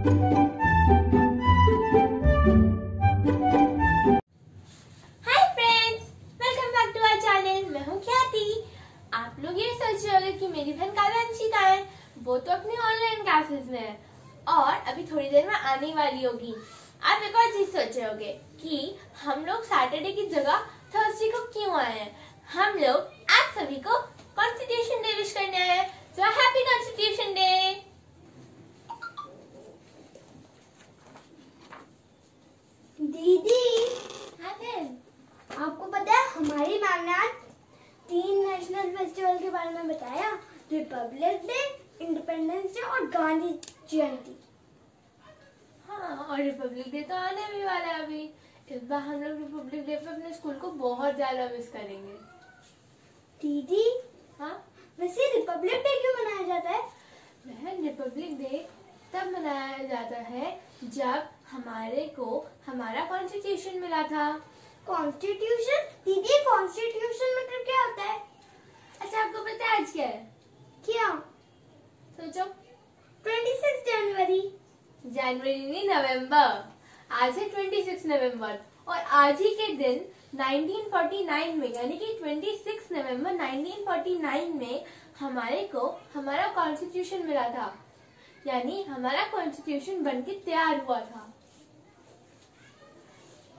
आप लोग ये सोच रहे होंगे कि मेरी बहन काव्यांशी कहाँ है, वो तो अपनी ऑनलाइन क्लासेस में है और अभी थोड़ी देर में आने वाली होगी। आप एक और चीज सोच रहे होंगे कि हम लोग सैटरडे की जगह थर्सडे को क्यों आए हैं। हम लोग आप सभी को कॉन्स्टिट्यूशन डे विश करने आए हैं, सो हैप्पी कॉन्स्टिट्यूशन डे। दीदी, हाँ बहन, आपको पता है हमारी मैम ने आज 3 नेशनल फेस्टिवल के बारे में बताया, रिपब्लिक डे, इंडिपेंडेंस डे और गांधी जयंती। हाँ, और रिपब्लिक डे तो आने भी वाला है अभी। इस बार हम लोग रिपब्लिक डे पे अपने स्कूल को बहुत ज्यादा मिस करेंगे। दीदी, हाँ, वैसे रिपब्लिक डे क्यों मनाया जाता है? बहन, रिपब्लिक डे तब मनाया जाता है जब हमारे को हमारा कॉन्स्टिट्यूशन मिला था। कॉन्स्टिट्यूशन? दीदी, कॉन्स्टिट्यूशन मतलब क्या होता है? अच्छा, आपको पता है आज क्या है? क्या? सोचो। 26 जनवरी। जनवरी नहीं, नवंबर। आज है 26 नवंबर और आज ही के दिन 1949 में, यानी कि 26 नवंबर 1949 में हमारे को हमारा कॉन्स्टिट्यूशन मिला था, यानी हमारा कॉन्स्टिट्यूशन बनके तैयार हुआ था।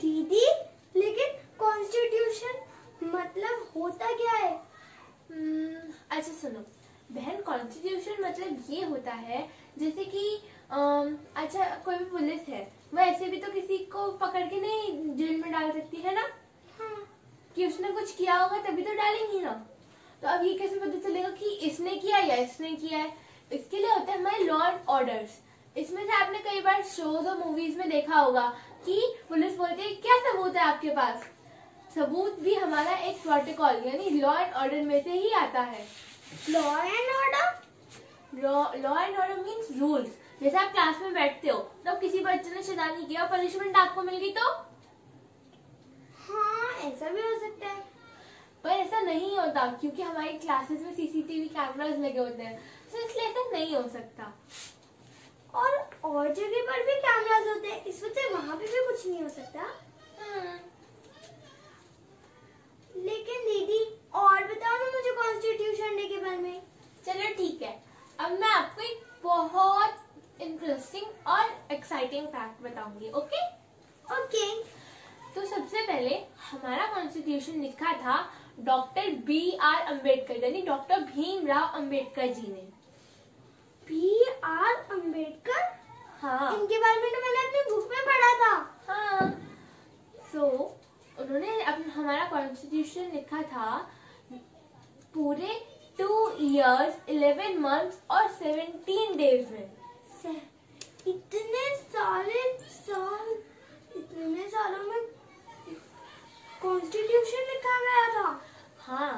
दीदी, लेकिन कॉन्स्टिट्यूशन मतलब होता क्या है? अच्छा सुनो बहन, कॉन्स्टिट्यूशन मतलब ये होता है जैसे कि अच्छा, कोई भी पुलिस है, वो ऐसे भी तो किसी को पकड़ के नहीं जेल में डाल सकती है ना। हाँ। कि उसने कुछ किया होगा तभी तो डालेंगी ना। तो अब ये कैसे पता चलेगा कि इसने किया या इसने किया है? इसके लिए होता है हमारे लॉ एंड ऑर्डर्स। इसमें से आपने कई बार शोज और मूवीज में देखा होगा कि पुलिस बोलती है क्या सबूत है आपके पास। सबूत भी हमारा एक प्रोटोकॉल यानी लॉ एंड ऑर्डर में से ही आता है। Law and order? Law and order means rules. जैसे आप क्लास में बैठते हो तो किसी बच्चे ने शैतानी किया, पनिशमेंट आपको मिल गई तो? हाँ, ऐसा भी हो सकता है। पर ऐसा नहीं होता क्योंकि हमारी क्लासेस में सीसीटीवी कैमरास लगे होते हैं, तो इसलिए ऐसा नहीं हो सकता। और जगह पर भी कैमरास होते हैं, इस वजह से वहाँ पे भी कुछ नहीं हो सकता। लेकिन दीदी, और बताओ ना मुझे कॉन्स्टिट्यूशन डे के बारे में। चलो ठीक है, अब मैं आपको एक बहुत इंटरेस्टिंग और एक्साइटिंग फैक्ट बताऊंगी। ओके? ओके। तो सबसे पहले हमारा कॉन्स्टिट्यूशन लिखा था डॉक्टर BR अम्बेडकर, यानी डॉक्टर भीमराव अम्बेडकर जी ने। BR अम्बेडकर? हाँ, इनके बारे में तो मैंने अपनी बुक में पढ़ा था। हाँ। सो उन्होंने हमारा कॉन्स्टिट्यूशन लिखा था पूरे 2 years 11 months और 17 days में। इतने सालों में कॉन्स्टिट्यूशन लिखा गया था। हाँ,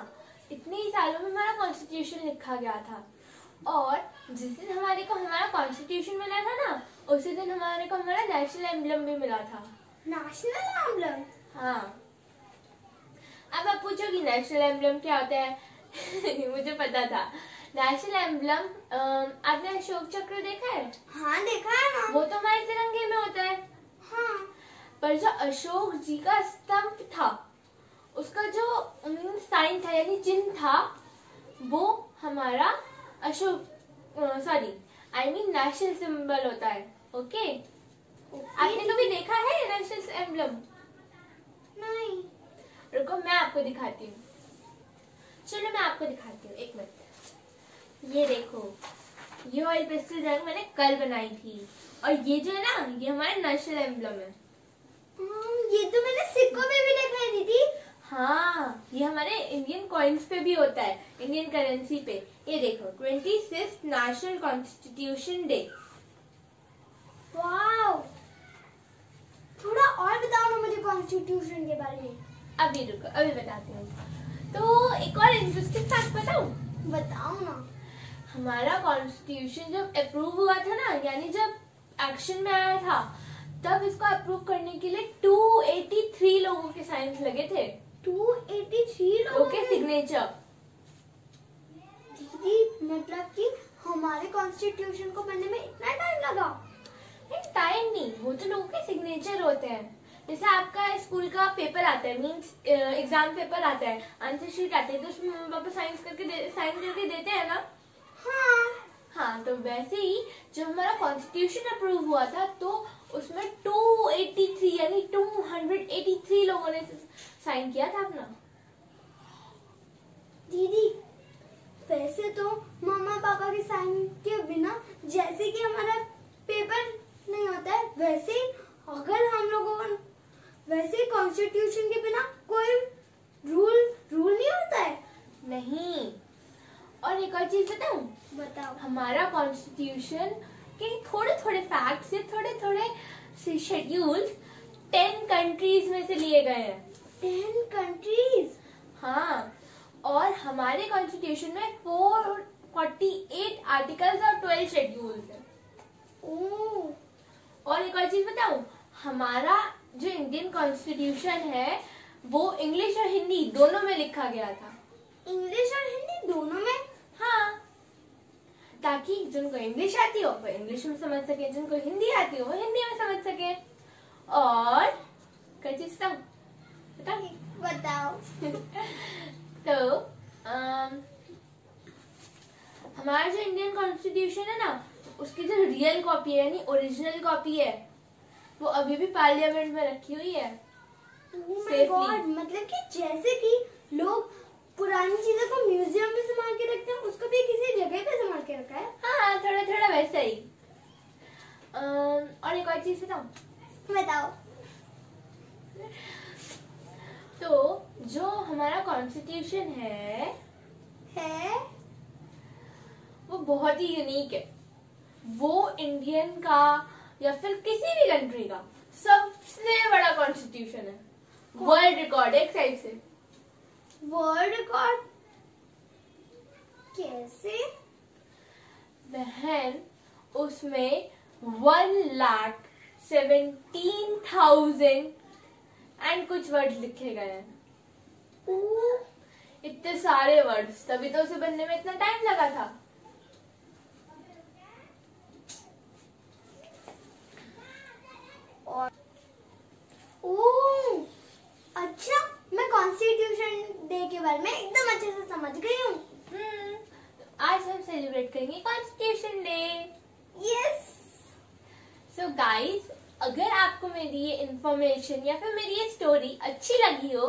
इतने ही सालों में हमारा कॉन्स्टिट्यूशन लिखा गया था। और जिस दिन हमारे को हमारा कॉन्स्टिट्यूशन मिला था ना, उसी दिन हमारे को हमारा नेशनल एम्बलम भी मिला था। National emblem? हाँ। अब आप पूछोगी नेशनल एम्बलम क्या होता है? मुझे पता था। नेशनल एम्बलम, आपने अशोक चक्र देखा है? हाँ, देखा है ना। वो तो हमारे तिरंगे में होता है। हाँ। पर जो अशोक जी का स्तंभ था, उसका जो साइन था यानी चिन्ह था, वो हमारा नेशनल सिंबल होता है। ओके? आपने कभी देखा है नेशनल एम्बलम? नहीं। रुको, मैं आपको दिखाती हूँ। चलो मैं आपको दिखाती हूँ, एक मिनट। ये देखो, ये ऑयल पेस्टल ड्राइंग मैंने कल बनाई थी और ये जो है ना, ये हमारा नेशनल एम्बलम है। ये तो मैंने सिक्कों में भी देखा है दीदी। हाँ, ये हमारे इंडियन कॉइन्स पे भी होता है, इंडियन करेंसी पे। ये देखो, 26th नेशनल कॉन्स्टिट्यूशन डे। वाव! थोड़ा और बताओ ना मुझे कॉन्स्टिट्यूशन के बारे में। अभी रुको, अभी बताती हूँ। तो एक और इंटरेस्टिंग फैक्ट बताऊँ? बताओ ना। हमारा कॉन्स्टिट्यूशन जब अप्रूव हुआ था ना, यानी जब एक्शन में आया था, तब इसको अप्रूव करने के लिए 283 लोगों के साइंस लगे थे। 283 लोगों के सिग्नेचर। दीदी, मतलब कि हमारे कॉन्स्टिट्यूशन को बनने में इतना टाइम लगा? सिग्नेचर होते हैं। जैसे आपका स्कूल का पेपर आता है, मीन्स एग्जाम पेपर आता है, आंसर शीट आती है, तो उसमें मम्मी पापा साइन करके देते हैं ना। हाँ, तो वैसे ही जब हमारा कॉन्स्टिट्यूशन अप्रूव हुआ था तो उसमें 283 यानी 283 लोगों ने साइन किया था अपना। दीदी वैसे तो मम्मा पापा के साइन के बिना जैसे कि हमारा पेपर नहीं होता है, वैसे ही अगर हम लोगों वैसे कॉन्स्टिट्यूशन के बिना कोई रूल नहीं होता है। नहीं, और एक और चीज बताओ। हमारा कॉन्स्टिट्यूशन के थोड़े थोड़े फैक्ट से थोड़े शेड्यूल 10 कंट्रीज में से लिए गए हैं। 10 कंट्रीज? हाँ, और हमारे कॉन्स्टिट्यूशन में 448 आर्टिकल्स और 12 शेड्यूल्स हैं। और एक और चीज बताऊं, हमारा जो इंडियन कॉन्स्टिट्यूशन है वो इंग्लिश और हिंदी दोनों में लिखा गया था। इंग्लिश और हिंदी दोनों में? हाँ, ताकि जिनको इंग्लिश आती हो वो इंग्लिश में समझ सके, जिनको हिंदी आती हो वो हिंदी में समझ सके। और क्या चीज बताओ। तो हमारा जो इंडियन कॉन्स्टिट्यूशन है ना, उसकी जो रियल कॉपी है यानी ओरिजिनल कॉपी है वो अभी भी पार्लियामेंट में रखी हुई है। मतलब कि जैसे कि लोग पुरानी चीजों को म्यूजियम में संभाल के रखते हैं, उसको भी किसी जगह पे संभाल के रखा है। हाँ, थोड़ा थोड़ा वैसा ही। और एक और चीज बताओ। तो जो हमारा कॉन्स्टिट्यूशन है वो बहुत ही यूनिक है। वो इंडियन का या फिर किसी भी कंट्री का सबसे बड़ा कॉन्स्टिट्यूशन है। वर्ल्ड रिकॉर्ड एक टाइप से। वर्ल्ड रिकॉर्ड कैसे? बहन, उसमें 1,17,000 एंड कुछ वर्ड्स लिखे गए हैं। इतने सारे वर्ड्स, तभी तो उसे बनने में इतना टाइम लगा था। अच्छा, मैं कॉन्स्टिट्यूशन डे के बारे में एकदम अच्छे से समझ गई हूँ। आज हम सेलिब्रेट करेंगे constitution day. Yes. So guys, अगर आपको मेरी ये इन्फॉर्मेशन या फिर मेरी ये स्टोरी अच्छी लगी हो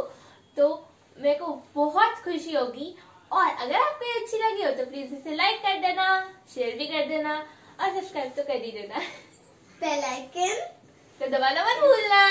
तो मेरे को बहुत खुशी होगी। और अगर आपको ये अच्छी लगी हो तो प्लीज इसे लाइक कर देना, शेयर भी कर देना और सब्सक्राइब तो कर ही देना। बेल आइकन तो दबाना मत भूलना।